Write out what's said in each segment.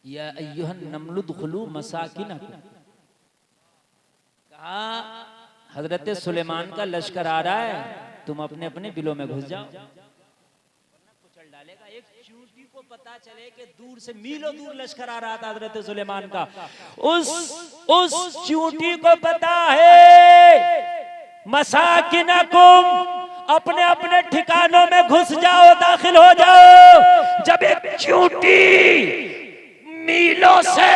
या अय्युहन नमलुदखुलू मसाकिनकुम, कहा हजरत सुलेमान का लश्कर आ रहा है, तुम अपने अपने बिलों में घुस जाओ, कुचल डालेगा। एक चींटी को पता चले कि दूर से मीलों दूर लश्कर आ रहा था हजरत सुलेमान का, उस चींटी को पता है मसाकिनकुम, अपने अपने ठिकानों में घुस जाओ, दाखिल हो जाओ। जब एक चींटी मीलों से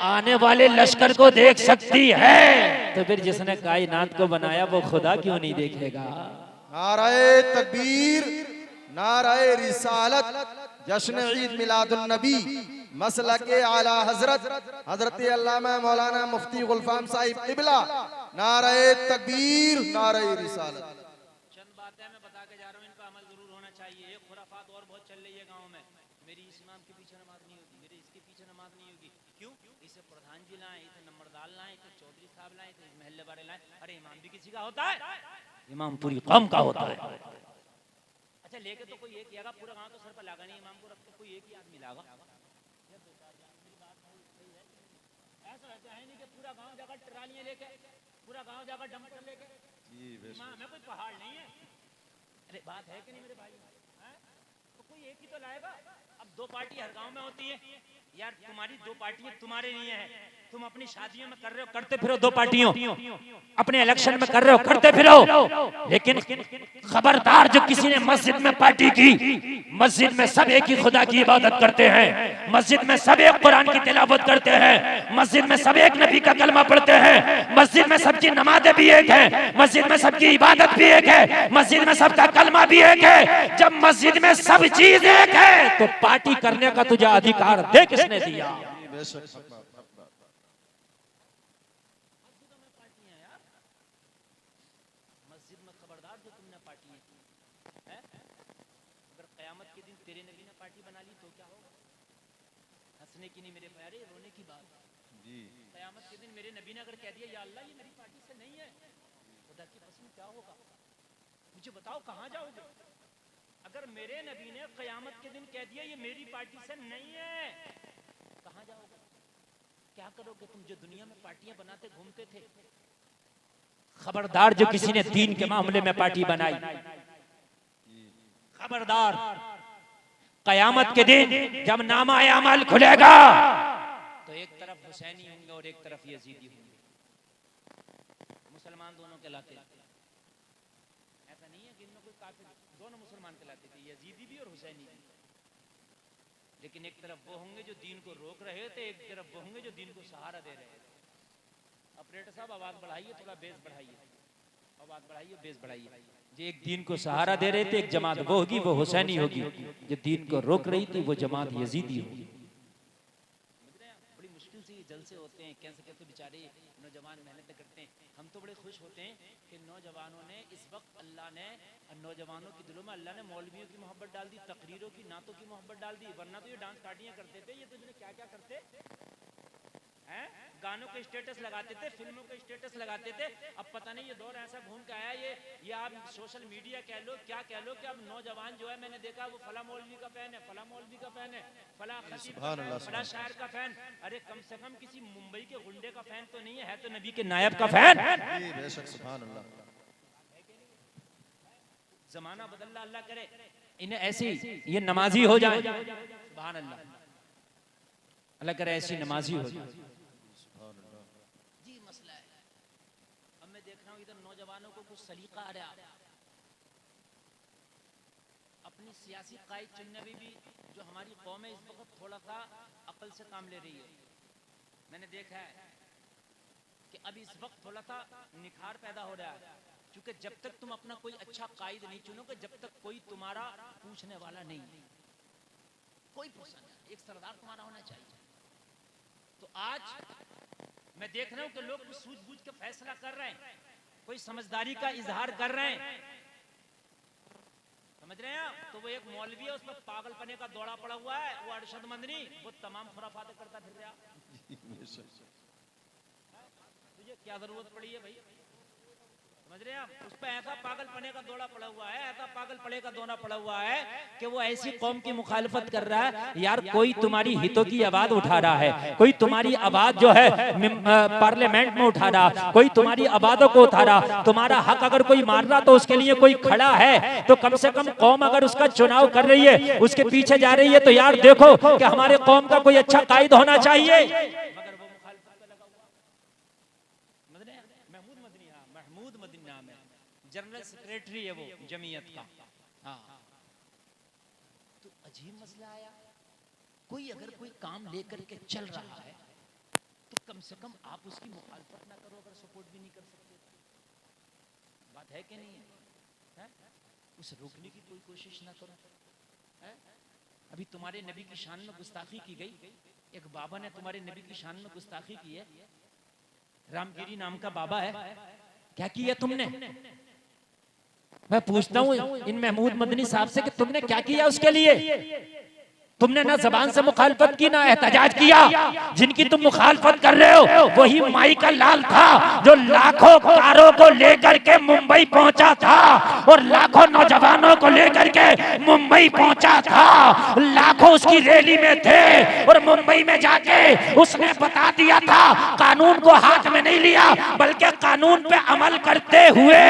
आने वाले लश्कर को देख सकती है, तो फिर जिसने कायनात को बनाया वो खुदा क्यों नहीं देखेगा? नाराए तकबीर, नाराए रिसालत, जश्न ईद मिलादुन नबी, मसलके आला हजरत हजरत अल्लामा मौलाना मुफ्ती गुलफाम साहिब क़िबला, नाराए तकबीर, नाराए रिसालत। चंद बातें मैं बता के जा रहा हूँ, इन पर अमल जरूर होना चाहिए। एक खुराफात और बहुत चल रही है गाँव में, मेरी इस इमाम के पीछे नमाज नहीं होगी, मेरे इसके पीछे नमाज नहीं होगी। क्यों? इसे प्रधान जी लाए, इसे नंबरदार लाए, इसे चौधरी साहब लाए, इसे महल्ले वाले लाए। अरे इमाम भी किसी का होता है? इमाम पूरी कौम का होता है। अच्छा लेके तो कोई एक आएगा, पूरा गांव तो सर पर लागा नहीं, इमाम को रख के कोई एक ही आदमी लागा। ऐसा है नहीं कि पूरा गांव जाकर ट्रालियां लेके, पूरा गांव जाकर डंपर लेके, इमाम है, कोई पहाड़ नहीं है। अरे बात है कि नहीं मेरे भाई? तो कोई एक ही तो लाएगा। अब दो पार्टी हर गांव में होती है यार, तुम्हारी दो पार्टियां तुम्हारे लिए है, तुम अपनी शादियों में कर रहे हो, करते फिरो दो पार्टियों, अपने इलेक्शन में कर रहे हो, करते फिरो, लेकिन खबरदार जो किसी ने मस्जिद में पार्टी की, मस्जिद में सब एक ही खुदा की इबादत करते हैं, मस्जिद में सब एक कुरान की तिलावत करते हैं, मस्जिद में सब एक नबी का कलमा पढ़ते हैं, मस्जिद में सबकी नमाजें भी एक है, मस्जिद में सबकी इबादत भी एक है, मस्जिद में सबका कलमा भी एक है। जब मस्जिद में सब चीज एक है तो पार्टी करने का तुझे अधिकार दे किसने दिया? मस्जिद में खबरदार जो तुमने पार्टी है, अगर कयामत के दिन तेरे नबी ने पार्टी बना ली तो क्या होगा? हंसने की नहीं मेरे प्यारे, रोने की बात जी। कयामत के दिन मेरे नबी ने अगर कह दिया या अल्लाह ये मेरी पार्टी से नहीं है, खुदा की कसम क्या होगा? मुझे बताओ कहां जाओगे? अगर मेरे नबी ने कयामत के दिन कह दिया ये मेरी पार्टी से नहीं है, कहां जाओगे? क्या करोगे तुम जो दुनिया में पार्टियां बनाते घूमते थे? खबरदार जो किसी ने दीन के मामले में पार्टी बनाई, खबरदार कयामत के दिन जब नामा अमल खुलेगा तो एक तरफ हुसैनी होंगे और एक तरफ यजीदी होंगे, मुसलमान दोनों कहलाते। ऐसा नहीं है कि इनमें कोई काफिर, दोनों मुसलमान कहलाते थे, यजीदी भी और हुसैनी भी। लेकिन एक तरफ वो होंगे जो दीन को रोक रहे थे, एक तरफ वो होंगे जो दीन को सहारा दे रहे थे। ऑपरेटर साहब आवाज बढ़ाइए, थोड़ा बेस बढ़ाइए, आवाज बढ़ाइए, बेस बढ़ाइए। जो एक दीन को सहारा दे रहे थे, एक जमात वो होगी, वो हुसैनी होगी। जो दीन को रोक रही थी वो जमात यजीदी होगी। बड़ी मुश्किल से ये जलसे होते हैं, कैसे कैसे बेचारे नौजवान मेहनत करते हैं। हम तो बड़े खुश होते हैं कि नौजवानों ने इस वक्त, अल्लाह ने नौजवानों के दिलों में अल्लाह ने मौलवियों की मोहब्बत डाल दी, तकरीरों की, नातों की मोहब्बत डाल दी। वरना तो ये डांस पार्टियां करते थे, ये तो क्या क्या करते हैं, गानों के स्टेटस लगाते थे, फिल्मों के स्टेटस लगाते थे। अब पता नहीं ये दौर ऐसा घूम के आया, ये आप सोशल मीडिया कह लो, क्या कह लो, कि अब नौजवान जो है, मैंने देखा वो फला मौलवी का फैन है, फला मौलवी का फैन है, फला खतीब का फैन, फला शायर का फैन। अरे कम से कम किसी मुंबई के गुंडे का फैन तो नहीं है तो नबी के नायब का फैन। जमाना बदल, अल्लाह करे इन्हें ऐसी ये नमाजी हो जाए, सुभान अल्लाह, अल्लाह करे ऐसी नमाजी हो जाए जी। मसला है, अब मैं देख रहा हूँ इधर नौजवानों को कुछ सलीका आ रहा, अपनी सियासी कायद चुनने में भी जो हमारी कौम है इस वक्त थोड़ा सा अकल से काम ले रही है। मैंने देखा है कि अब इस वक्त थोड़ा सा निखार पैदा हो रहा है, क्योंकि जब तक तुम अपना कोई अच्छा कायद नहीं चुनोगे, जब तक कोई तुम्हारा पूछने वाला नहीं, कोई पूछना नहीं, एक सरदार तुम्हारा होना चाहिए। तो आज मैं देख रहा हूं कि लोग कुछ सूझबूझ के फैसला कर रहे हैं, कोई समझदारी का इजहार कर रहे हैं, समझ रहे हैं? तो वो एक मौलवी है, उस पर पागलपने का दौड़ा पड़ा हुआ है, वो अरशद मंदनी, वो तमाम खुराफातें करता फिर रहा। तुझे क्या जरूरत पड़ी है भाई? समझ रहे हैं आप? उस पे ऐसा पागलपने का दौड़ा पड़ा हुआ है, ऐसा पागलपने का दौड़ा पड़ा हुआ है कि वो ऐसी कौम की मुखालफत कर रहा है। यार कोई तुम्हारी हितों की आवाज उठा रहा है, कोई तुम्हारी आवाज जो है पार्लियामेंट में उठा रहा, कोई तुम्हारी आवाजों को उठा रहा, तुम्हारा हक अगर कोई मार रहा तो उसके लिए कोई खड़ा है, तो कम से कम कौम अगर उसका चुनाव कर रही है, उसके पीछे जा रही है, तो यार देखो कि हमारे कौम का कोई अच्छा कायद होना चाहिए। मगर वो मुखालफत पे लगा हुआ। समझ रहे हैं? महमूद मदनी नाम है, जनरल सेक्रेटरी है वो जमीयत का। हाँ, तो अजीब मसला आया। कोई अगर कोई काम लेकर के चल रहा है तो कम से कम आप उसकी मुखालफत ना करो, अगर सपोर्ट भी नहीं कर सकते। बात है कि नहीं है? उसे रोकने की कोई कोशिश ना करो। है? अभी तुम्हारे नबी की शान में गुस्ताखी की गई, एक बाबा ने तुम्हारे नबी की शान में गुस्ताखी की है, रामगिरी नाम का बाबा है। क्या किया तुमने? मैं पूछता हूँ इन महमूद मदनी साहब से कि तुमने क्या किया उसके लिए? तुमने ना जबान से मुखालफत की, ना एहतजाज किया। जिनकी तुम मुखालफत कर रहे हो वही माई का लाल था जो लाखों कारों को लेकर के मुंबई पहुंचा था और लाखों नौजवानों को लेकर के मुंबई पहुंचा था। लाखों उसकी रैली में थे और मुंबई में जाके उसने बता दिया था, कानून को हाथ में नहीं लिया बल्कि कानून पे अमल करते हुए,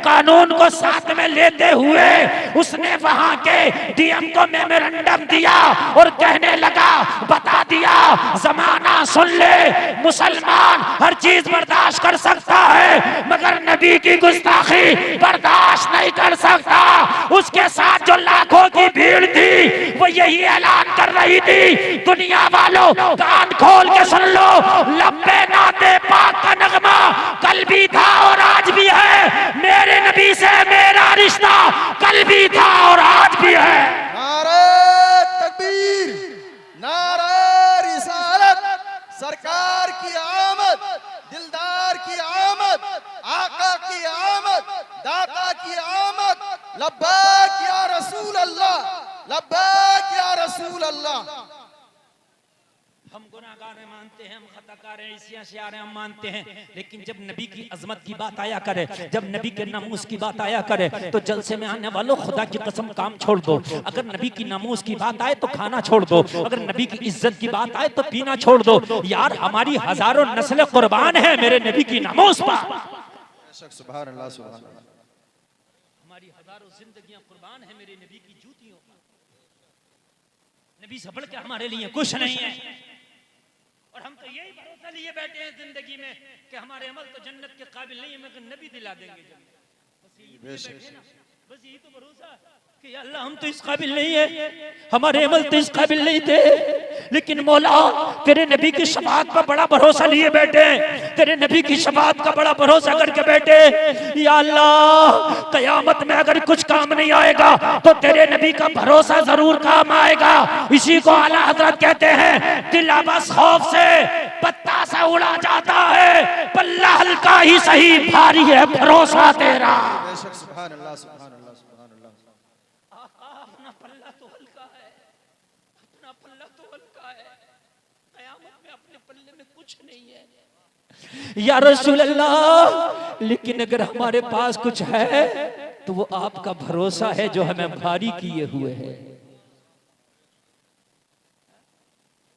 कानून को साथ में लेते हुए उसने वहां के डीएम को मेमोरेंडम दिया और कहने लगा, बता दिया जमाना सुन ले, मुसलमान हर चीज बर्दाश्त कर सकता है मगर नबी की गुस्ताखी बर्दाश्त नहीं कर सकता। उसके साथ जो लाखों की भीड़ थी वो यही ऐलान कर रही थी, दुनिया वालों कान खोल के सुन लो, लब्बे नाते पाक का नगमा कल भी था और आज भी है, मेरे नबी से मेरा रिश्ता कल भी था और आज भी है। तकबीर, नारा रिसालत, सरकार की आमद, दिलदार की आमद, आका की आमद, दाता की आमद, लब्बैक या रसूल अल्लाह, लब्बैक या रसूल अल्लाह। हम गुनाहगार हैं मानते हैं, हम खताकार हैं, इसियां शियार हैं हम मानते हैं, लेकिन जब नबी की अजमत की बात आया करे, जब नबी के नामूस की बात आया करे तो जलसे में आने वालों खुदा की कसम काम छोड़ दो। अगर नबी की नामूस की बात आए तो खाना छोड़ दो, अगर नबी की इज्जत की बात आए तो पीना छोड़ दो। यार हमारी हजारों नस्लें कुर्बान है मेरे नबी की नामूस पर। सुभान अल्लाह, सुभान अल्लाह। हमारी हजारों जिंदगियां कुर्बान है मेरे नबी की जूतियों पर। नबी से बढ़ के हमारे लिए कुछ नहीं है और हम तो यही भरोसा लिए बैठे हैं जिंदगी में कि हमारे अमल तो जन्नत के काबिल नहीं है मगर नबी दिला देंगे जन्नत। बस यही तो भरोसा कि अल्लाह हम तो इस काबिल नहीं है, हमारे अमल तो इस काबिल नहीं थे, लेकिन मौला तेरे नबी की शफाअत पर बड़ा भरोसा लिए बैठे, तेरे नबी की शफाअत का बड़ा भरोसा करके बैठे। या अल्लाह कयामत में अगर कुछ काम नहीं आएगा तो तेरे नबी का भरोसा जरूर काम आएगा। इसी को आला हजरत कहते हैं, दिल बस खौफ से पत्ता सा उड़ा जाता है, पल्ला हल्का ही सही भारी है भरोसा तेरा। सुभान अल्लाह, सुभान अल्लाह, सुभान अल्लाह। अपना पल्ला तो हल्का है, अपना पल्ला तो हल्का है, कयामत में अपने पल्ले में कुछ नहीं है या रसूल अल्लाह। लेकिन अगर हमारे पास कुछ है तो वो आपका भरोसा है जो हमें भारी किए हुए है।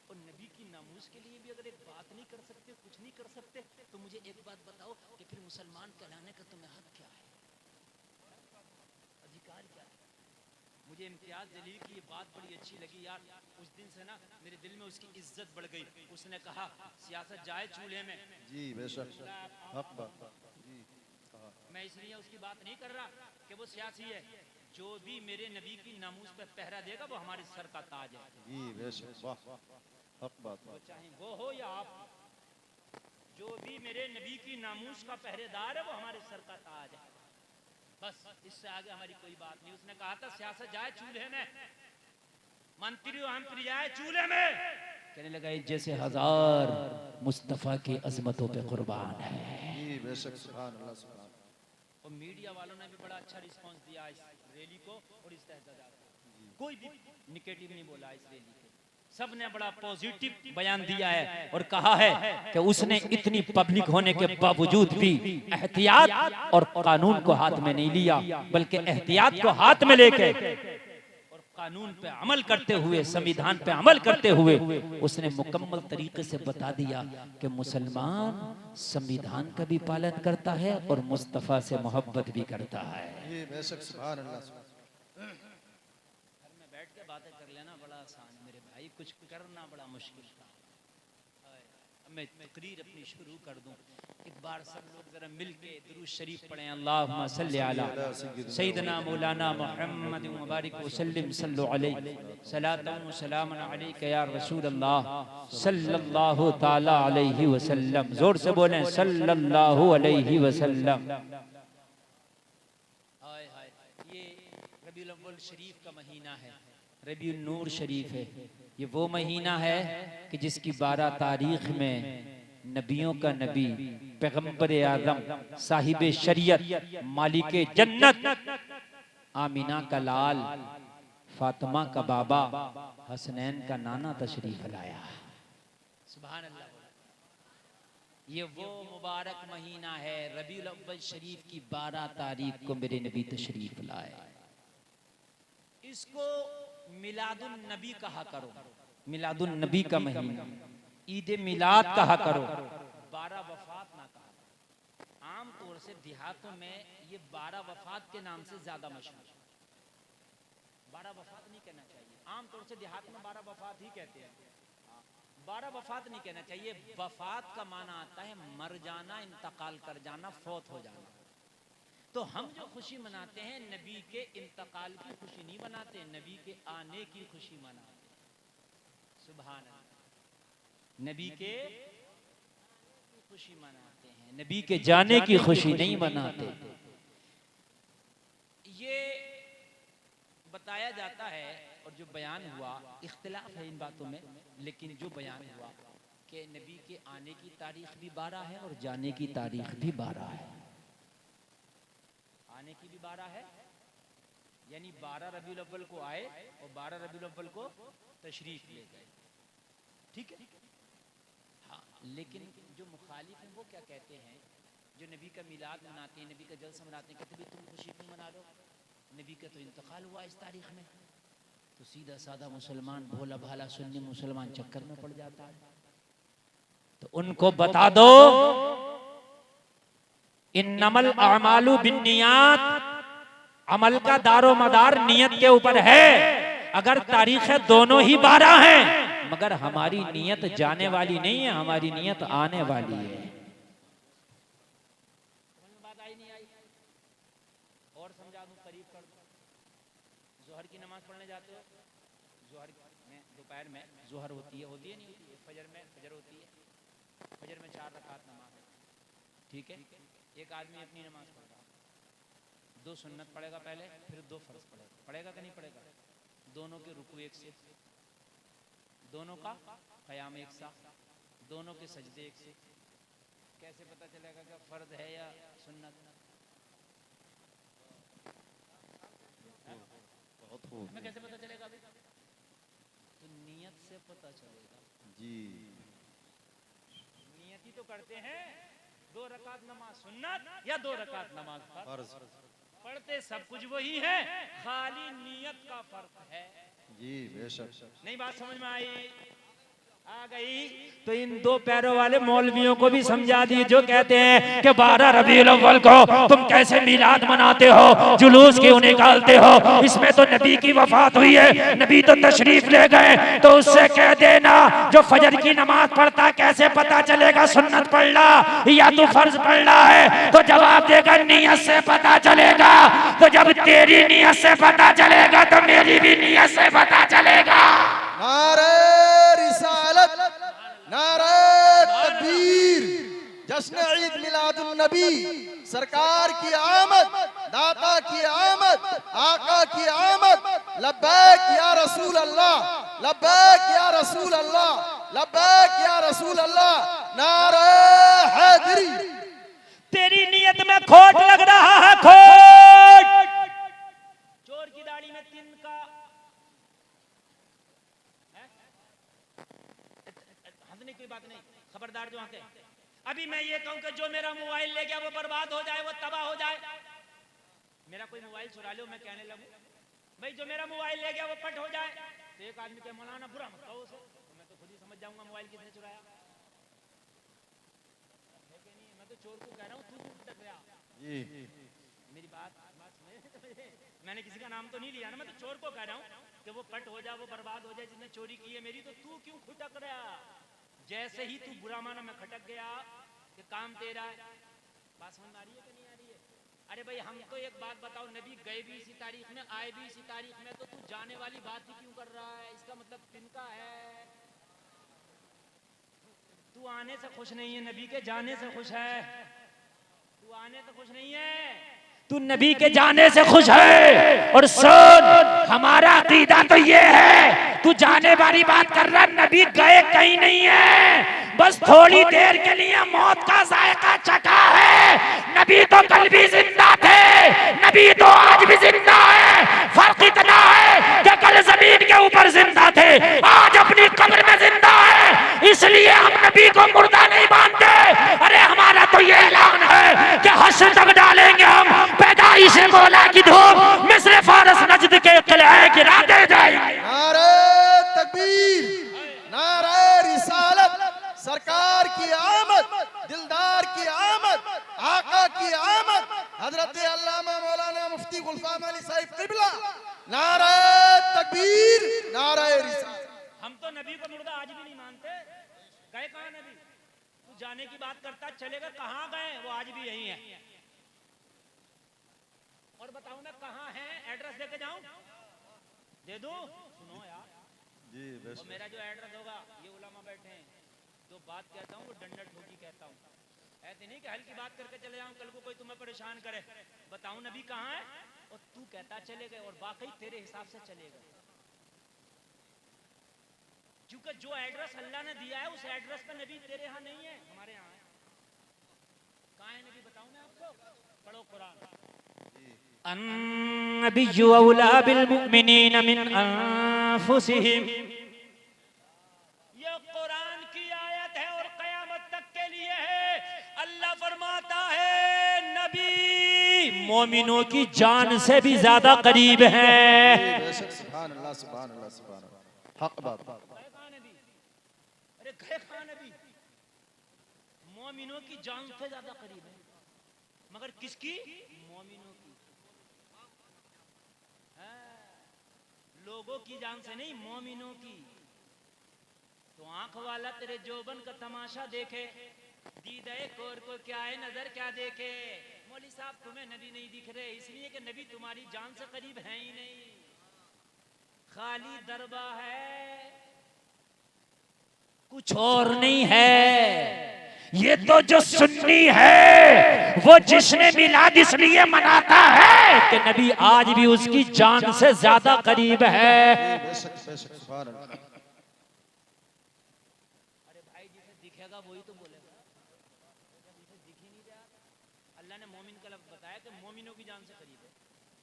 और नबी की नामूस के लिए भी अगर एक बात नहीं कर सकते, कुछ नहीं कर सकते, तो मुझे एक बात बताओ कि फिर मुसलमान कहलाने का तुम्हें हक क्या है, अधिकार क्या है? मुझे इम्तियाज जलील की ये बात बड़ी अच्छी लगी यार। उस दिन से ना मेरे दिल में उसकी इज्जत बढ़ गई। उसने कहा सियासत जाए चूल्हे में। जी बेशक, हक बात। मैं इसलिए उसकी बात नहीं कर रहा कि वो सियासी है, जो भी मेरे नबी की नामूस पे पहरा देगा वो हमारे सर का ताज है। जी बेशक, वाह, हक बात। वो चाहे वो हो या आप, जो भी मेरे नबी की नामूस का पहरेदार है वो हमारे सर का ताज है। बस इससे आगे हमारी कोई बात नहीं। उसने कहा था सियासत जाए चूल्हे में, मंत्री जाए चूल्हे में। कहने लगा जैसे हजार मुस्तफा की अजमतों पे कुर्बान है। जी बेशक, सुभान अल्लाह, सुभान। और मीडिया वालों ने भी बड़ा अच्छा रिस्पांस दिया इस रैली को और इस एहतजाज को। कोई भी निगेटिव नहीं बोला इस रैली के, सबने बड़ा पॉजिटिव बयान दिया है और कहा है कि उसने इतनी पब्लिक होने के बावजूद भी एहतियात और कानून को हाथ में नहीं लिया, बल्कि एहतियात को हाथ में लेके और कानून पे अमल करते हुए, संविधान पे अमल करते हुए उसने मुकम्मल तरीके से बता दिया कि मुसलमान संविधान का भी पालन करता है और मुस्तफा से मोहब्बत भी करता है। जी बेशक, सुभान अल्लाह। घर में बैठ के बातें कर लेना बड़ा आसान है मेरे भाई, कुछ करना बड़ा मुश्किल था। मैं तकरीर अपनी शुरू कर दूं, एक बार सब लोग जरा मिल के दुरूद शरीफ पढ़ें। अल्लाहुम्मा सल्ली अला सय्यिदना मौलाना मुहम्मद मुबारक वसल्लम सल्लल्लाहु अलैहि सलातन व सलामन अलैका या रसूल अल्लाह सल्लल्लाहु ताला अलैहि वसल्लम। जोर से बोलें सल्लल्लाहु अलैहि वसल्लम। हाय हाय, ये रबीउल अव्वल शरीफ का महीना है, रबीउल नूर शरीफ है। ये वो महीना है कि जिसकी 12 तारीख में नबियों का नबी, पैगंबर आज़म, साहिब शरीयत, मालिक जन्नत, आमिना का लाल, फातिमा का बाबा, हसनैन का नाना तशरीफ लाया। सुभान अल्लाह। ये वो मुबारक महीना है, रबीउल अव्वल शरीफ की 12 तारीख को मेरे नबी तशरीफ लाए। इसको मिलादुन नबी कहा करो, मिलादुन नबी का महीना, ईद मिलाद कहा करो, 12 वफात ना कहा। आम तौर से देहातों में ये 12 वफात के नाम से ज्यादा मशहूर। 12 वफात नहीं कहना चाहिए, आम तौर से देहात में 12 वफात ही कहते हैं। 12 वफात नहीं कहना चाहिए। वफात का माना आता है मर जाना, इंतकाल कर जाना, फौत हो जाना। तो हम जो खुशी मनाते हैं नबी के इंतकाल की खुशी नहीं मनाते, नबी के आने की खुशी मनाते। सुभान अल्लाह। नबी के खुशी मनाते हैं, नबी के जाने की खुशी नहीं मनाते। ये बताया जाता है और जो बयान हुआ, इख्तिलाफ है इन बातों में, लेकिन जो बयान हुआ कि नबी के आने की तारीख भी 12 है और जाने की तारीख भी 12 है। आने की भी 12 है, यानी 12 रबीउल अव्वल को आए और 12 रबीउल अव्वल को तशरीफ ले गए। ठीक है, हाँ। लेकिन जो मुखालिफ हैं वो क्या कहते हैं, जो नबी का मिलाद मनाते हैं, नबी का जलसा मनाते हैं, कहते भी तुम खुशी क्यों मना लो, नबी का तो इंतकाल हुआ इस तारीख में। तो सीधा साधा मुसलमान, भोला भाला सुन्नी मुसलमान चक्कर में पड़ जाता है। तो उनको बता दो इन्नमल अमालु बिन्नियात, अमल का दारो मदार नियत के ऊपर है। अगर तारीखें दोनों ही 12 हैं, मगर हमारी नियत जाने वाली नहीं है, हमारी नियत आने वाली है। बात आई नहीं आई? और समझा दूं, करीब कर दूं। जोहर की नमाज पढ़ने जाते हो, जोहर में दोपहर में जोहर होती है नहीं होती है? फजर में फजर होती है, फजर में 4 रकात नमाज है। ठीक है, एक आदमी अपनी नमाज पढ़ रहा, 2 सुन्नत पढ़ेगा पहले, फिर 2 फर्ज पढ़ेगा। पढ़ेगा कि नहीं पढ़ेगा? दोनों के रुकू एक से, दोनों का क़याम एक सा, दोनों के सजदे एक से। कैसे पता चलेगा कि फर्ज है या सुन्नत? हमें कैसे पता चलेगा अभी? तो नियत से पता चलेगा जी। नियत ही तो करते हैं, 2 रकात नमाज सुन्नत या 2 रकात नमाज फर्ज। पढ़ते सब कुछ वही है, खाली नियत का फर्क है। जी बेशक। नहीं बात समझ में आई? आ गई? तो इन 2 पैरों वाले मौलवियों को भी समझा दिए जो कहते हैं कि 12 रबीउल अव्वल को तुम कैसे मिलाद मनाते हो, जुलूस क्यों निकालते हो, इसमें तो नबी की वफात हुई है, नबी तो तशरीफ ले गए। तो उससे कह देना जो फजर की नमाज पढ़ता कैसे पता चलेगा सुन्नत पढ़ना या तू फर्ज पढ़ना है? तो जवाब देगा नियत से पता चलेगा। तो जब तेरी नियत से पता चलेगा तो मेरी भी नियत से पता चलेगा। नारे रिसालत, नारे तकबीर, जश्न ईद मिलादुन नबी, सरकार की आमद, दाता की आमद, आका की आमद। लब्बैक या रसूल अल्लाह, लब्बैक या रसूल अल्लाह, लब्बैक या रसूल अल्लाह। नारे हैदरी। तेरी नियत में खोट लग रहा है, खोट। चोर की दाढ़ी में 3 का हंसने की कोई बात नहीं, खबरदार जो आके अभी मैं ये कहूं कि जो मेरा मोबाइल ले गया वो बर्बाद हो जाए, वो तबाह हो जाए। मेरा कोई मोबाइल चुरा लो, मैं कहने लगूं भाई जो मेरा मोबाइल ले गया वो पट हो जाए, तो एक आदमी के मौलाना बुरा मत कहो उसे, तो मैं तो खुद ही समझ जाऊंगा मोबाइल किसने चुराया है कि नहीं। मैं तो चोर को कह रहा हूं तू क्यों भटक गया, मेरी बात समझे। मैंने किसी का नाम तो नहीं लिया ना, मैं तो चोर को कह रहा हूं कि वो पट हो जाए, वो बर्बाद हो जाए जिसने चोरी की है मेरी, तो तू क्यों खटक रहा। जैसे ही तू बुरा माना मैं खटक गया कि काम तेरा है। बात समझ में आ रही है कि नहीं आ रही है? अरे भाई हम तो एक बात बताओ, नबी गए भी इसी तारीख में, आए भी इसी तारीख में, तो तू जाने वाली बात ही क्यों कर रहा है? इसका मतलब तिनका है, तू आने से खुश नहीं है, नबी के जाने से खुश है। तू आने से खुश नहीं है, तू नबी के जाने से खुश है। और सुन, हमारा अकीदा तो ये है, तू जाने वाली बात कर रहा, नबी गए कहीं नहीं है, बस थोड़ी देर के लिए मौत का जायका चखा है। नबी तो कल भी जिंदा थे, नबी तो आज भी जिंदा है। फर्क इतना है कि कल जमीन के ऊपर जिंदा थे, आज अपनी कब्र में जिंदा है, इसलिए हम नबी को मुर्दा नहीं मानते। अरे हमारा तो ये ऐलान है कि हश्र तक डालेंगे हम पैदाइश मौला की धूप, मिस्र फारस नजद के किले गिराते जाएंगे। नारे तकबीर, नारे रिसालत, सरकार की आमद, दिलदार की आमद, आका की आमद, हजरत अल्लामा मौलाना मुफ्ती गुलफाम अली साहिब किबला, नारे तकबीर, नारे रिसालत। हम तो नबी को मुर्दा आज भी नहीं मानते। गए कहाँ नबी? तू जाने की बात करता, चलेगा कहाँ गए? वो आज भी यही है। और बताओ ना कहाँ है, एड्रेस देके जाऊं? दे दूं? सुनो यार जी, और मेरा जो एड्रेस होगा, ये उलमा बैठे हैं, जो बात कहता हूँ वो डंडा ठोकी कहता हूँ, ऐसे नहीं कि हल्की बात करके चले जाऊं, कल को कोई तुम्हें परेशान करे। बताऊं नबी कहाँ है और तू कहता चले गए, और वाकई तेरे हिसाब से चले गए, क्योंकि जो एड्रेस अल्लाह ने दिया है उस एड्रेस पे नबी तेरे यहाँ नहीं है, हमारे यहाँ है। कहाँ है नबी बताऊं मैं आपको? पढ़ो कुरान। अन्नबिय्यु औला बिल मुमिनीन मिन अनफुसिहिम, ये कुरान की आयत है और कयामत तक के लिए है। अल्लाह फरमाता है नबी मोमिनों की जान से भी ज्यादा करीब है। बेशक, सुभान अल्लाह, सुभान अल्लाह, सुभान अल्लाह, हक बात। अरे गए कहाँ नबी? मोमिनों की जान से ज्यादा करीब है, मगर किसकी? मोमिनों की। लोगों की जान से नहीं, मोमिनों की। तो आंख वाला तेरे जोबन का तमाशा देखे, दीदे कोर को क्या है नजर क्या देखे। मौली साहब तुम्हें नबी नहीं दिख रहे, इसलिए कि नबी तुम्हारी जान से करीब है ही नहीं, खाली दरबा है, कुछ और नहीं है। ये तो जो सुन्नी है वो जिसने मिलाद इसलिए मनाता है कि नबी आज भी उसकी जान से ज्यादा करीब है। बेशक, बेशक, सुभान अल्लाह। अरे भाई जिसे दिखेगा वही तो बोलेगा, जिसे दिख ही नहीं रहा। अल्लाह ने मोमिन का लफ्ज़ बताया कि मोमिनों की जान से करीब है।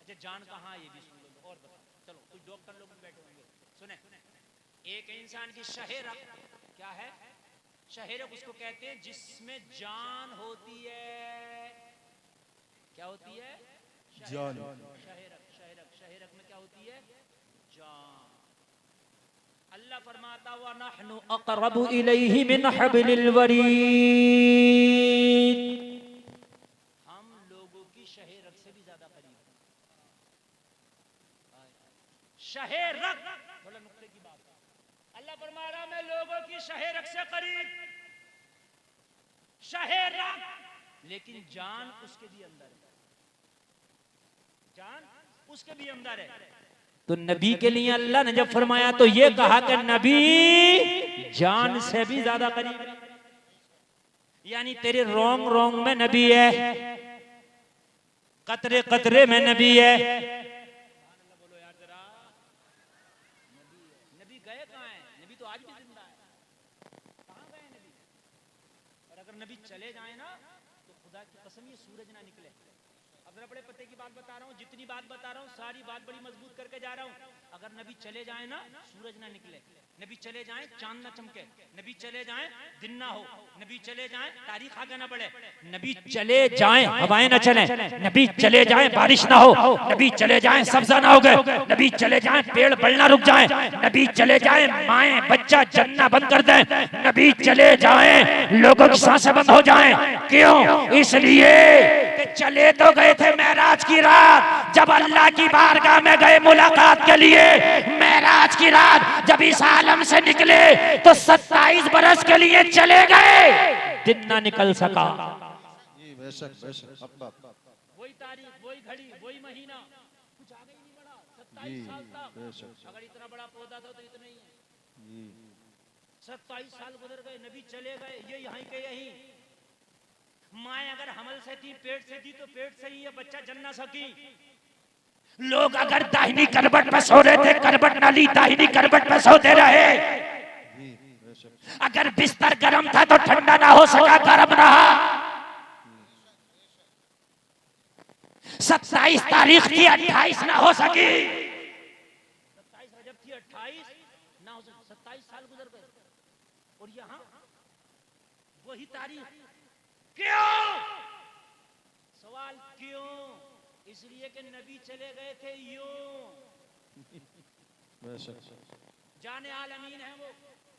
अच्छा जान कहाँ ये भी सुन लो और बताओ। चलो कुछ डॉक्टर लोग भी बैठे होंगे, सुने। एक इंसान की शहेरक क्या है? शहेरक उसको कहते हैं जिसमें जान होती है। क्या होती है? जान। शहेरक, शहेरक, शहेरक में क्या होती है? जान। अल्लाह फरमाता व नहनु अक़रबु इलैहि मिन हब्लिल वरीद, हम लोगों की शहेरक से भी ज्यादा करीब है। शहेरक बोला नुक्ते की बात, अल्लाह फरमा रहा मैं लोगों की शहेरक से करीब, शहेरक, लेकिन जान उसके भी अंदर है, जान उसके भी अंदर है। तो नबी के लिए अल्लाह ने जब फरमाया तो ये कहा कि नबी जान से भी ज्यादा करीब है, यानी तेरे रोंग रोंग में नबी है, कतरे कतरे में नबी है। बोलो यार जरा, नबी गए कहाँ हैं? नबी तो आज भी जिंदा है, कहाँ गए नबी? और अगर नबी चले जाए ना तो खुदा की कसम ये सूरज ना निकले। अब अब बड़े पते की बात बता रहा हूँ, जितनी बात बता रहा हूँ सारी बात बड़ी मजबूत करके जा रहा हूँ। अगर नबी चले जाए ना सूरज ना निकले, नबी चले जाए चांद ना चमके, नबी चले जाए दिन ना हो, नबी चले जाए तारीख आगे ना बढ़े, नबी चले जाए हवाएं ना चले, नबी चले जाए बारिश ना हो, नबी चले जाए सब्जा ना हो गए, नबी चले जाए पेड़ बढ़ना रुक जाए, नबी चले जाए माए बच्चा जन्ना बंद कर दें, नबी चले जाए लोगों की सांसें बंद हो जाएं। क्यों? इसलिए कि चले तो गए थे मेराज की रात, जब अल्लाह की बारगाह में गए मुलाकात के लिए, मेराज की रात जब इस आलम से निकले तो 27 बरस के लिए चले गए, दिन ना निकल सका। बेशक बेशक वही तारीख, वही घड़ी, वही महीना, कुछ आगे ही नहीं बढ़ा 27 साल तक। अगर इतना बड़ा पौधा था तो इतना ही है। 27 साल गुजर गए, नबी चले गए, ये यहीं के यहीं। माए अगर हमल से थी, पेट से थी तो पेट से ही ये बच्चा जन ना सकी। लोग अगर दाहिनी करवट पर सो रहे थे, करवट ना ली, दाहिनी करवट पर सोते रहे। अगर बिस्तर गर्म था तो ठंडा ना हो सका, गर्म रहा। 27 तारीख थी, 28 ना हो सकी। 27 रजब थी, 28 ना हो सकी। 27 साल गुजर गए और यहाँ वही तारीख। क्यों? सवाल क्यों? इसलिए कि नबी चले गए थे यूं। जाने आलमीन है वो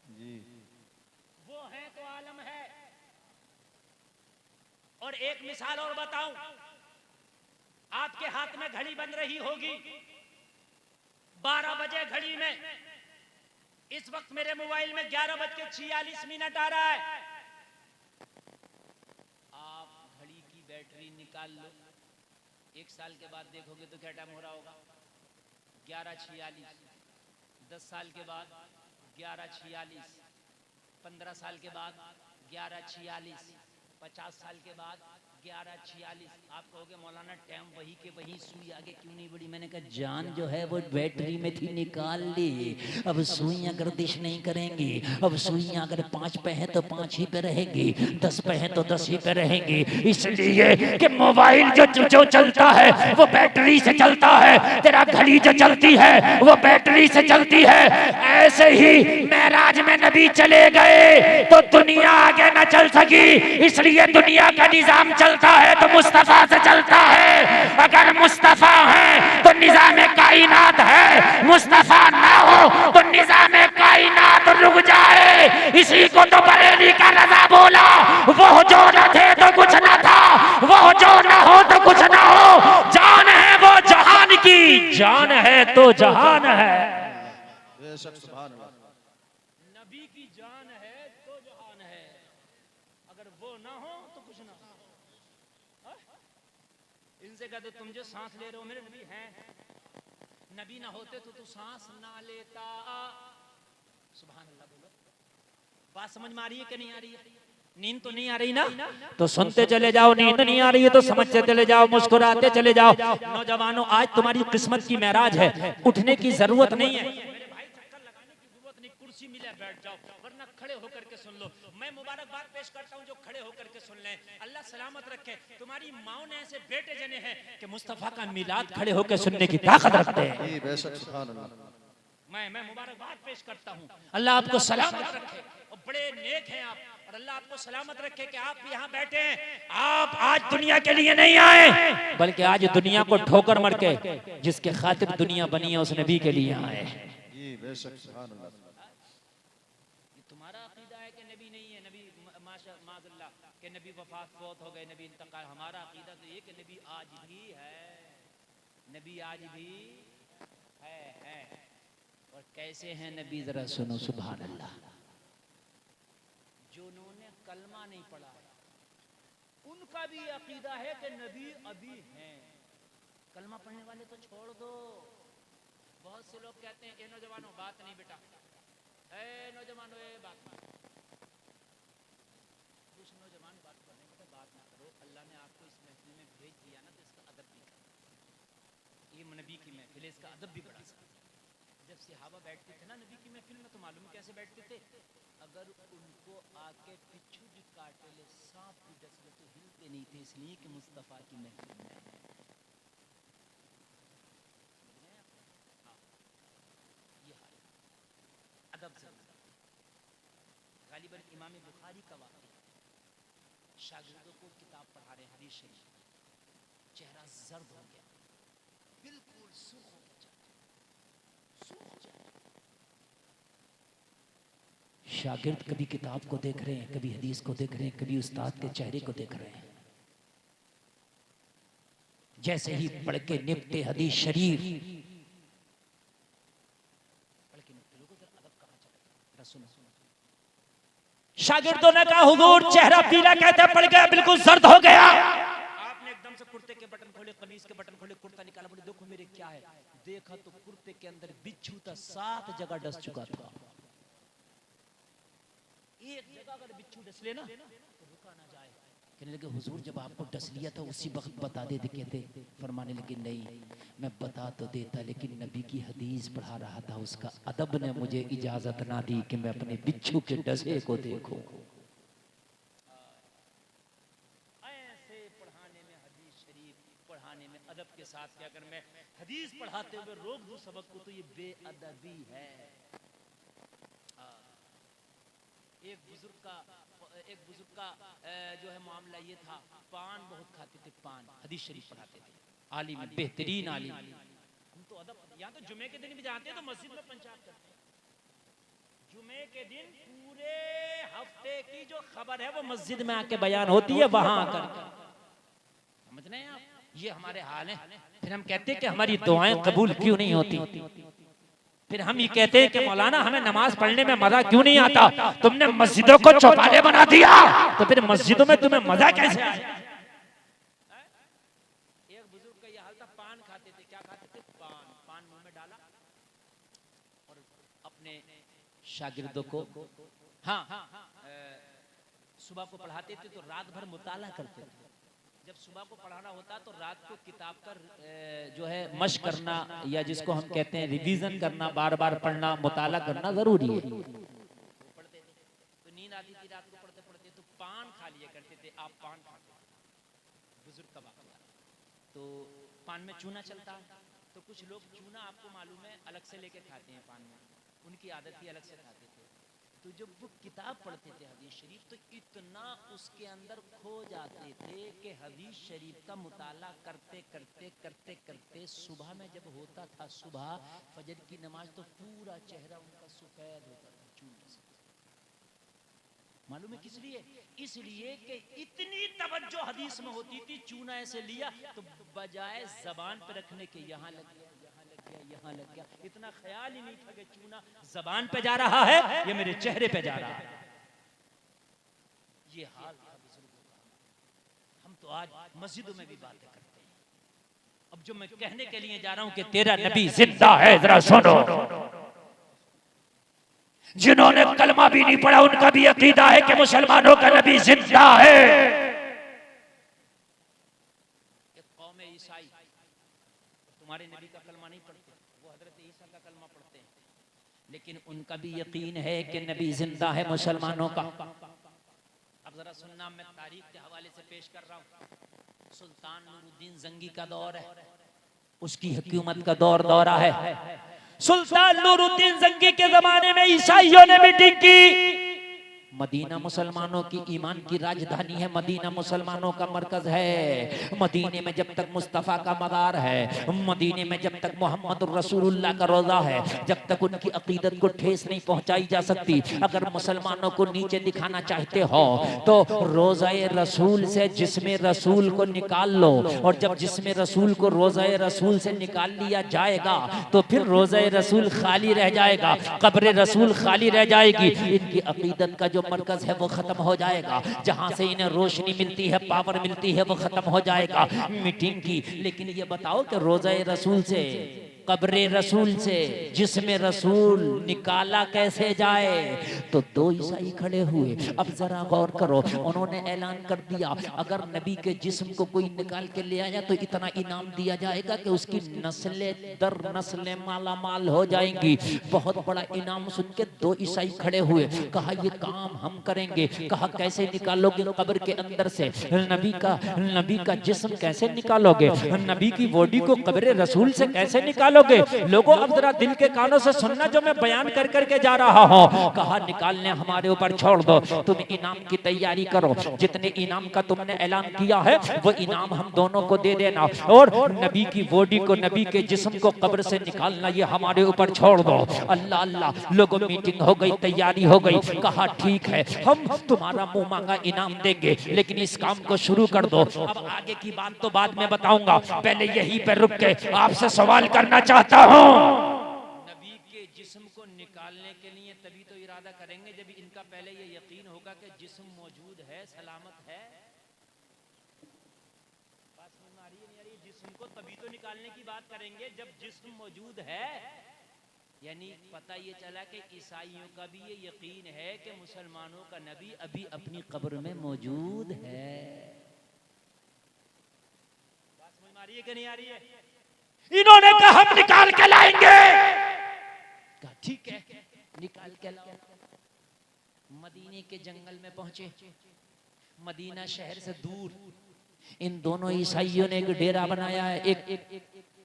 जी, वो है तो आलम है। और एक मिसाल और बताऊं, आपके हाथ में घड़ी बन रही होगी, 12 बजे घड़ी में, इस वक्त मेरे मोबाइल में 11:46 आ रहा है। आप घड़ी की बैटरी निकाल लो, 1 साल के बाद देखोगे तो क्या टाइम हो रहा होगा? 11:46। 10 साल के बाद 11:46, 15 साल के बाद 11:46, 50 साल के बाद 11:46। आप कहोगे मौलाना टाइम वही के वही, सुई आगे क्यों नहीं बढ़ी? मैंने कहा जान जो है वो बैटरी में थी, निकाल ली। अब सुइयां गर्दिश नहीं करेंगी। अब सुइयां अगर 5 पे है तो 5 ही पे रहेगी, 10 पे है तो 10 ही पे रहेंगी। इसलिए कि मोबाइल जो चलता है वो बैटरी से चलता है, तेरा घड़ी जो चलती है वो बैटरी से चलती है। ऐसे ही मेराज में नबी चले गए तो दुनिया आगे न चल सकी, इसलिए दुनिया का निजाम चलता है तो मुस्तफा से चलता है। अगर मुस्तफा है तो निजाम कायनात है, मुस्तफा ना हो तो निजाम कायनात रुक जाए। इसी को तो बरेली का रजा बोला, वो जो न थे तो कुछ न था, वो जो न हो तो कुछ न हो। जान है वो जहान की, जान है तो जहान है। नबी की जान है तो जहान है, अगर वो ना हो तो कुछ ना हो। इनसे कहते तुम जो सांस ले रहे हो मेरे नबी हैं, नबी ना होते तो तू सांस ना लेता। सुभान अल्लाह बोलो। बात समझ में आ रही है कि नहीं आ रही है? नींद तो नहीं आ रही ना, तो सुनते चले जाओ। नींद नहीं आ रही है तो समझते चले जाओ, मुस्कुराते चले जाओ। नौजवानों, आज तुम्हारी किस्मत की मेराज है, उठने की जरूरत नहीं है। मेरे भाई चक्कर लगाने की जरूरत नहीं, कुर्सी मिले बैठ जाओ, वरना खड़े होकर के सुन लो। मैं मुबारकबाद पेश करता हूं जो खड़े होकर के सुन लें। अल्लाह सलामत रखे। तुम्हारी माओ ने ऐसे बेटे जने हैं कि मुस्तफा का मिलाद खड़े होकर सुनने की ताकत रखते हैं। मैं मुबारकबाद पेश करता हूं। अल्लाह आपको सलामत रखे और बड़े नेक हैं आप, और अल्लाह आपको सलामत रखे कि आप यहाँ बैठे हैं। आप आज दुनिया के लिए नहीं आए, बल्कि आज दुनिया को ठोकर मार के जिसके खातिर दुनिया बनी है उस नबी के लिए आए। तुम्हारा अकीदा है कि नबी नहीं है, नबी माज़अल्लाह के नबी वफात फौत हो गए, नबी इंतकाल। हमारा अकीदा तो ये कि नबी आज भी है, नबी आज भी है। और कैसे हैं नबी, जरा सुनो। सुभान अल्लाह। जिन्होंने कलमा नहीं पढ़ा उनका भी अकीदा है कि नबी अभी हैं। कलमा पढ़ने वाले तो छोड़ दो। बहुत से लोग कहते हैं ए नौजवानों बात नहीं बेटा, ए नौजवानों ए बात नहीं। कुछ नौजवान बात करने बेटा बात ना करो, अल्लाह ने आपको इस महफिल में भेज दिया ना तो इसका अदब भी करो। ये नबी की महफिल है, इसका अदब भी बड़ा सा। जब सहाबा बैठते थे ना नबी की महफिल में तो मालूम कैसे बैठते थे? अगर उनको आके पिछू भी काटे ले, सांप भी डस ले तो हिलते नहीं थे, इसलिए कि मुस्तफा की महफिल में अदब से गालिबन इमाम बुखारी का वाक़या, शागिर्दों को किताब पढ़ा रहे हदीस शरीफ, चेहरा जर्द हो गया, बिल्कुल सूख हो गया, शागिर्द कभी किताब को देख रहे हैं, कभी हदीस को देख रहे हैं, कभी उस्ताद के चेहरे को देख रहे हैं। जैसे ही पढ़ के निपटे हदीस शरीफ, शागिर्दों ने कहा हुजूर चेहरा पीला कहते पड़ गया, बिल्कुल जर्द हो गया। आपने एकदम से कुर्ते के बटन खोले, कमीज के बटन खोले, कुर्ता निकाला, बोले देखो मेरे क्या है। देखा तो कुर्ते के अंदर बिच्छू था, 7 जगह डस चुका था। एक जगह अगर बिच्छू डस ले ना तो रुका ना जाए। कहने लगे हुजूर जब आपको डस लिया था उसी वक्त बता दे कहते। फरमाने लगे नहीं, मैं बता तो देता, लेकिन नबी की हदीस पढ़ा रहा था, उसका अदब ने मुझे इजाजत ना दी कि मैं अपने बिच्छू के डसे को देखूं। ऐसे पढ़ाने में, हदीस शरीफ पढ़ाने में अदब के साथ कि अगर मैं हदीस पढ़ाते हुए रोक दूं सबक को तो ये बेअदबी है। एक बुजुर्ग का जो है मामला ये था, पान बहुत खाते थे, पान हदीस शरीफ पढ़ाते थे, आलिम बेहतरीन आलिम। हम तो अदब, यहाँ तो जुमे के दिन भी जाते हैं तो मस्जिद में पंचायत करते हैं। जुमे के दिन पूरे हफ्ते की जो खबर है वो मस्जिद में आके बयान होती है, वहां आकर। समझ रहे हैं आप, ये हमारे हाल है। फिर हम कहते हैं कि हमारी दुआएं कबूल क्यों नहीं होती। फिर हम ये कहते हैं कि मौलाना हमें नमाज पढ़ने में मजा क्यों नहीं आता, तुमने मस्जिदों को चौपाले बना दिया, तो फिर मस्जिदों में तुम्हें मजा कैसे आए। एक बुजुर्ग का ये हाल था, पान खाते थे। क्या खाते थे? पान मुंह में डाला और अपने शागिर्दों को, हाँ सुबह को पढ़ाते थे तो रात भर मुताला करते थे। जब सुबह को पढ़ाना होता तो रात को किताब का जो है मश्क करना, या जिसको हम कहते हैं रिवीजन करना, बार बार पढ़ना, मुताला करना जरूरी है। पढ़ते थे तो नींद आती थी रात को पढ़ते पढ़ते, तो पान खा लिया करते थे। आप पान खाते, बुजुर्ग का वाक़या। तो पान में चूना चलता है, तो कुछ लोग चूना आपको मालूम है अलग से लेके खाते हैं, पान में उनकी आदत ही अलग से खाते थे। तो जब वो किताब पढ़ते थे हदीस शरीफ तो इतना उसके अंदर खो जाते थे कि हदीस शरीफ का मुताला करते करते करते करते सुबह में जब होता था, सुबह फजर की नमाज, तो पूरा चेहरा उनका सफेद होता था चूने से। मालूम है किस लिए? इसलिए कि इतनी तवज्जो हदीस में होती थी। चूना ऐसे लिया तो बजाय जबान पे रखने के यहाँ लग गया, यहाँ लग गया, इतना ख्याल ही नहीं था कि चूना जबान पे जा रहा है, ये मेरे चेहरे पे जा रहा है। ये हाल था बुजुर्गों का। हम तो आज मस्जिदों में भी बातें करते हैं। अब जो मैं कहने के लिए जा रहा हूं कि तेरा नबी जिंदा है, जरा सुनो। जिन्होंने कलमा भी नहीं पढ़ा उनका भी अकीदा है कि मुसलमानों का नबी जिंदा है। एक कौम ईसाई तुम्हारे नबी का कलमा नहीं पढ़ते, वो हजरत ईसा का कलमा पढ़ते हैं, लेकिन उनका भी यकीन है कि नबी जिंदा है मुसलमानों का। अब जरा सुनना, मैं तारीख के हवाले से पेश कर रहा हूँ। सुल्तान नूरुद्दीन जंगी का दौर है, उसकी हुकूमत का दौरा है। सुल्तान नूरुद्दीन जंगी के जमाने में ईसाइयों ने मीटिंग की। मदीना मुसलमानों की ईमान की राजधानी है, मदीना मुसलमानों का मरकज है। मदीने में जब तक मुस्तफ़ा का मज़ार है, मदीने में जब तक मोहम्मद रसूलुल्लाह का रोज़ा है, जब तक उनकी अकीदत को ठेस नहीं पहुंचाई जा सकती। अगर मुसलमानों को नीचे दिखाना चाहते हो तो रोज़ाए रसूल से जिस्मे रसूल को निकाल लो, और जब जिस्मे रसूल को रोज़ाए रसूल से निकाल लिया जाएगा तो फिर रोज़ाए रसूल खाली रह जाएगा, कब्र रसूल खाली रह जाएगी। इनकी अकीदत का जो मरकज है वो खत्म हो जाएगा, जहां से इन्हें रोशनी मिलती है, पावर मिलती है, वो खत्म हो जाएगा। मीटिंग की, लेकिन ये बताओ कि रोज़ाए रसूल से, कब्रे रसूल से जिस्मे रसूल निकाला कैसे जाए? तो दो ईसाई खड़े हुए। अब जरा गौर करो, उन्होंने ऐलान कर दिया अगर नबी के जिस्म को कोई निकाल के ले आया तो इतना इनाम दिया जाएगा कि उसकी नस्लें दर नस्लें माला माल हो जाएंगी। बहुत बड़ा इनाम सुन के दो ईसाई खड़े हुए। कहा ये काम हम करेंगे। कहा कैसे निकालोगे कब्र के अंदर से नबी का जिस्म कैसे निकालोगे? नबी की बॉडी को कब्र रसूल से कैसे निकालोगे? निकालोगे? लोगों अब जरा दिल के कानों से सुनना जो मैं बयान कर करके जा रहा हूँ। कहा निकालने हमारे ऊपर छोड़ दो, तुम इनाम की तैयारी करो, जितने इनाम का तुमने ऐलान किया है वो इनाम हम दोनों को दे देना, और नबी की बॉडी को, नबी के जिस्म को कब्र से निकालना ये हमारे ऊपर छोड़ दो। अल्लाह अल्लाह, लोगों मीटिंग हो गई, तैयारी हो गई। कहा ठीक है, हम तुम्हारा मुंह मांगा इनाम देंगे, लेकिन इस काम को शुरू कर दो। अब आगे की बात तो बाद में बताऊंगा, पहले यहीं पे रुक के आपसे सवाल करना चाहता हूँ। नबी के जिस्म को निकालने के लिए तभी तो इरादा करेंगे जब इनका पहले ये यकीन होगा कि जिस्म मौजूद है, सलामत है। बात समझ में आ रही है नहीं आ रही? जिस्म को तभी तो निकालने की बात करेंगे जब जिस्म मौजूद है। यानी पता ये चला कि ईसाइयों का भी ये यकीन है कि मुसलमानों का नबी अभी अपनी कब्र में मौजूद है। बात समझ में आ रही है कि नहीं आ रही है? इन्होंने कहा हम निकाल के लाएंगे। कहा ठीक है, निकाल के लाओ। मदीने के जंगल में पहुंचे, मदीना शहर से दूर। इन दोनों ईसाइयों ने एक डेरा बनाया है, एक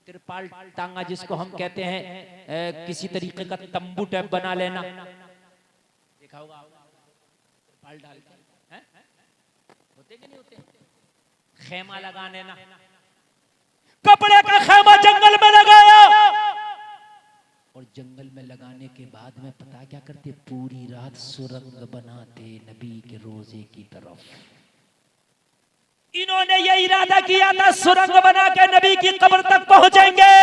तिरपाल टांगा, जिसको हम कहते हैं किसी तरीके का तंबू टाइप बना लेना। देखा होगा तिरपाल डाल के, हैं? होते कि नहीं होते? खेमा लगा लेना, कपड़े का खेमा जंगल में लगाया, और जंगल में लगाने के बाद में पता क्या करते, पूरी रात सुरंग बनाते नबी के रोजे की तरफ। इन्होंने ये इरादा किया था सुरंग बना के नबी की कब्र तक पहुंचेंगे,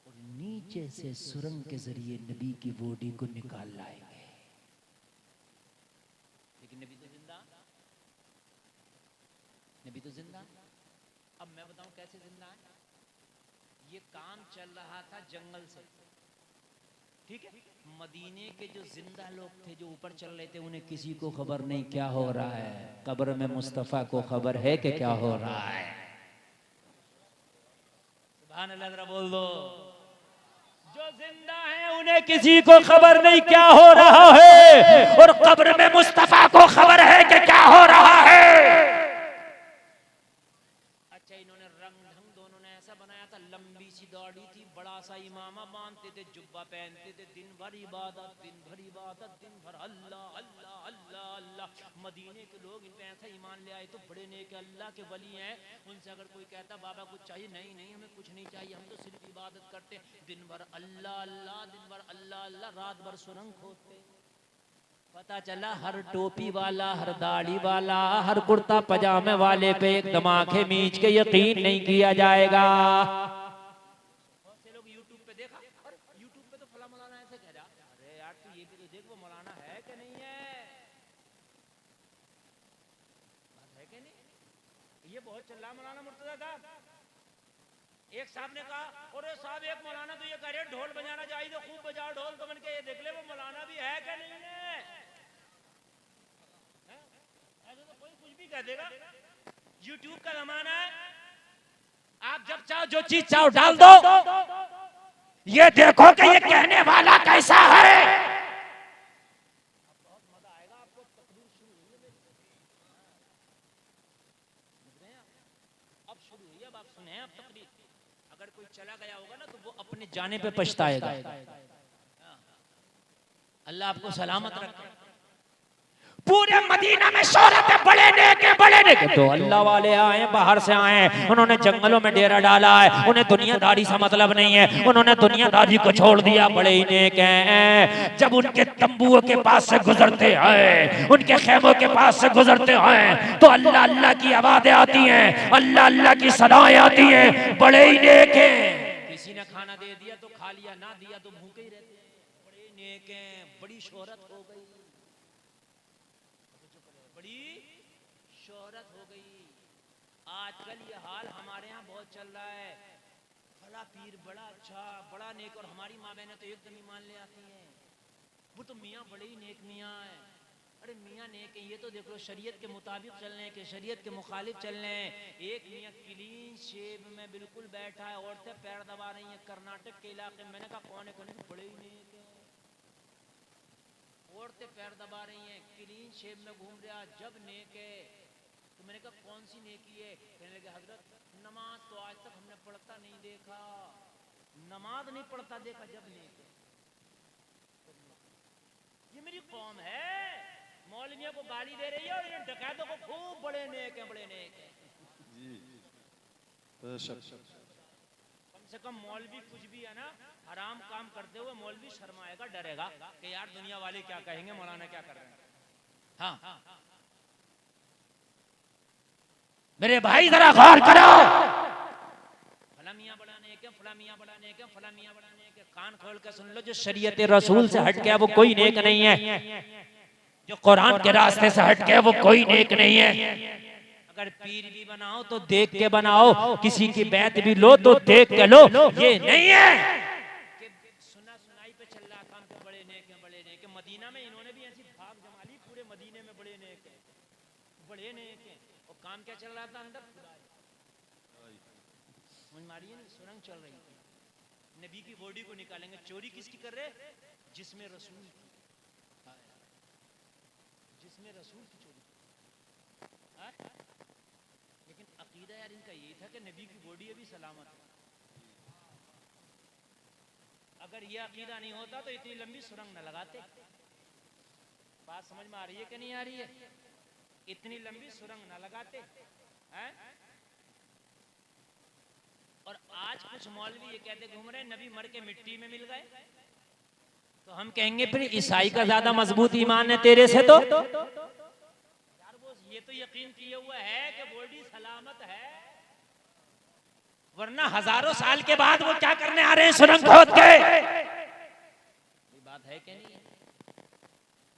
और नीचे से सुरंग के जरिए नबी की बॉडी को निकाल लाएंगे। लेकिन नबी तो जिंदा, नबी तो जिंदा। अब मैं बताऊं कैसे जिंदा है। ये काम चल रहा था जंगल से, ठीक है? मदीने के जो जिंदा लोग थे जो ऊपर चल रहे थे, उन्हें किसी को खबर नहीं क्या हो रहा है। कब्र में मुस्तफा को खबर है कि क्या हो रहा है। सुभान अल्लाह, जरा बोल दो। जो जिंदा है उन्हें किसी को खबर नहीं क्या हो रहा है, और कब्र में मुस्तफा को खबर है कि क्या हो रहा है। अच्छा, इन्होंने रंग ढंग दोनों ने ऐसा बनाया था, लंबी सी दाढ़ी थी, बड़ा सा इमामा बांधते थे, जुब्बा पहनते थे, दिन भर इबादत, दिन भर इबादत, दिन भर अल्लाह अल्लाह अल्लाह अल्लाह। मदीने के लोग इन पे ऐसा ईमान ले आए तो बड़े नेक अल्लाह के वली हैं। उनसे अगर कोई कहता बाबा कुछ चाहिए, नहीं नहीं हमें कुछ नहीं चाहिए, हम तो सिर्फ इबादत करते, दिन भर अल्लाह अल्लाह, दिन भर अल्लाह अल्लाह, रात भर सुरंग खोदते। पता चला हर टोपी वाला, हर दाढ़ी वाला, हर कुर्ता पजामे वाले पे एकदम आंखें मीच के यकीन नहीं किया जाएगा। बहुत से लोग यूट्यूब पे देखा, अरे यूट्यूब पे तो फला मौलाना ऐसे कह रहा, अरे यार तू ये भी तो देख वो मौलाना है कि नहीं है, बात है कि नहीं? ये बहुत चल रहा मौलाना मुर्तजा साहब। एक साहब ने कहा, अरे साहब एक मौलाना तो ये कह रहे ढोल बजाना चाहिए, तो खूब बजाओ ढोल, तो मन के ये देख ले वो मौलाना भी है कि नहीं है। ऐसे तो कोई कुछ भी कह देगा, यूट्यूब का जमाना है, आप जब चाहो जो चीज चाहो डाल दो, ये देखो कि ये कहने वाला कैसा है। बहुत मजा आएगा आपको। तकरीर शुरू हुई है, अब शुरू हुई है, अब आप सुने अब तकरीर। अगर कोई चला गया होगा ना तो वो अपने जाने पे पछताएगा। अल्लाह आपको सलामत रखे। पूरे मदीना में शोहरत है, बड़े नेके तो अल्लाह वाले आए, बाहर से आए, उन्होंने जंगलों में डेरा डाला है, उन्हें दुनियादारी से मतलब नहीं है, उन्होंने दुनियादारी को छोड़ दिया, बड़े ही नेक हैं। जब उनके तंबुओं के पास से गुजरते हैं, उनके खेमों के पास से गुजरते हैं, तो अल्लाह अल्लाह की आवाजें आती हैं, अल्लाह अल्लाह की सदाएं आती हैं, बड़े ही नेक हैं। किसी ने खाना दे दिया तो खा लिया, ना दिया तो भूखे ही रहते हैं, बड़े नेक हैं। बड़ी शोहरत हो गई, बड़ी शोहरत हो गई। आजकल ये हाल हमारे यहाँ बहुत चल रहा है, फला पीर बड़ा अच्छा, बड़ा नेक, और हमारी माँ बहनें तो एकदम ईमान ले आती हैं, वो तो मियाँ बड़े ही नेक मियाँ हैं। अरे मियाँ नेक है, ये तो देख लो शरीयत के मुताबिक चलने के, शरीयत के मुखालिफ चलने। एक मियाँ क्लीन शेव में बिल्कुल बैठा है, औरतें पैर दबा रही हैं, कर्नाटक के इलाके में। मैंने कहा कौन है, कौन है? बड़े ही नेक है, औरतें पैर दबा रही हैं, क्लीन शेव में घूम रहा, जब नेक है। तो मैंने कहा कौन सी नेकी है? कहने लगे हजरत नमाज तो आज तक हमने पढ़ता नहीं देखा, नमाज नहीं पढ़ता देखा, जब नेक है। ये मेरी कौम है, मौलवियों को गाली दे रही है और इन डकैतों को खूब बड़े नेक हैं, बड़े नेक हैं। कम से कम मौलवी कुछ भी है ना हराम काम करते हुए मौलवी शर्माएगा, डरेगा कि यार दुनिया वाले क्या कहेंगे, मौलाना क्या कर रहे हैं। हाँ मेरे भाई जरा गौर करो, फलामियां बढ़ाने के, फलामियां बढ़ाने के, फलामियां बढ़ाने के, कान खोल के सुन लो, जो शरीयत रसूल से हट गया वो कोई नेक नहीं है, जो कुरान के रास्ते से हट गया वो कोई नेक नहीं है। अगर पीर भी बनाओ तो देख के बनाओ, किसी की बैत भी लो तो देख के लो, ये नहीं है कि सुना सुनाई पे चल रहा था हमको बड़े नेक हैं, बड़े नेक हैं। मदीना में इन्होंने भी ऐसी भाग जमा ली, पूरे मदीने में बड़े नेक हैं, बड़े नेक हैं। और काम क्या चल रहा था अंदर? समझ मारिए ना, सुरंग चल रही थी, नबी की बॉडी को निकालेंगे। चोरी किसकी कर रहे? जिसमें रसूल की, जिसमें रसूल की चोरी। लेकिन अकीदा यार इनका यही था कि नबी की बॉडी अभी सलामत है। अगर ये अकीदा नहीं होता तो इतनी लंबी सुरंग न लगाते। बात समझ में आ रही है कि नहीं आ रही है? इतनी लंबी सुरंग न लगाते हैं। और आज कुछ मौलवी ये कहते घूम रहे नबी मर के मिट्टी में मिल गए, तो हम कहेंगे फिर ईसाई का ज्यादा मजबूत ईमान है तेरे से। तो यार वो ये तो यकीन किए हुआ है कि बॉडी सलामत है, वरना हजारों साल के बाद वो क्या करने आ रहे हैं सुरंग खोद के? बात है कि नहीं?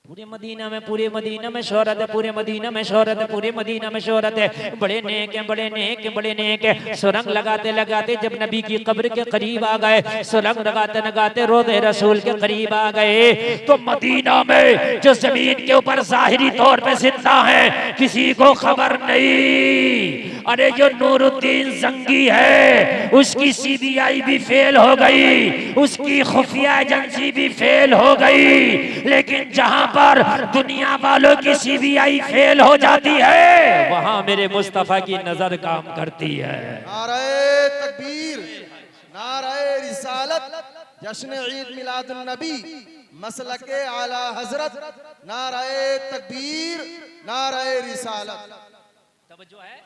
पूरे मदीना में शोहरत है, पूरे मदीना में शोहरत है, पूरे मदीना में शोहरत है। बड़े नेक हैं, बड़े नेक हैं, बड़े नेक है। सुरंग लगाते लगाते जब नबी की कब्र के करीब आ गए, सुरंग लगाते लगाते रोज़े रसूल के करीब आ गए, तो मदीना में जो जमीन के ऊपर जाहिरी तौर पे जिंदा है किसी को खबर नहीं। अरे जो नूरुद्दीन जंगी है उसकी CBI भी फेल हो गई, उसकी खुफिया एजेंसी भी फेल हो गई, लेकिन जहां पर दुनिया वालों की CBI फेल हो जाती है वहां मेरे मुस्तफा की नजर काम करती है। नारे तकबीर, नारे रिसालत, जश्न ईद मिलादुन नबी, मसलके आला हजरत, नारे तकबीर, नारे रिसालत। तवज्जो है।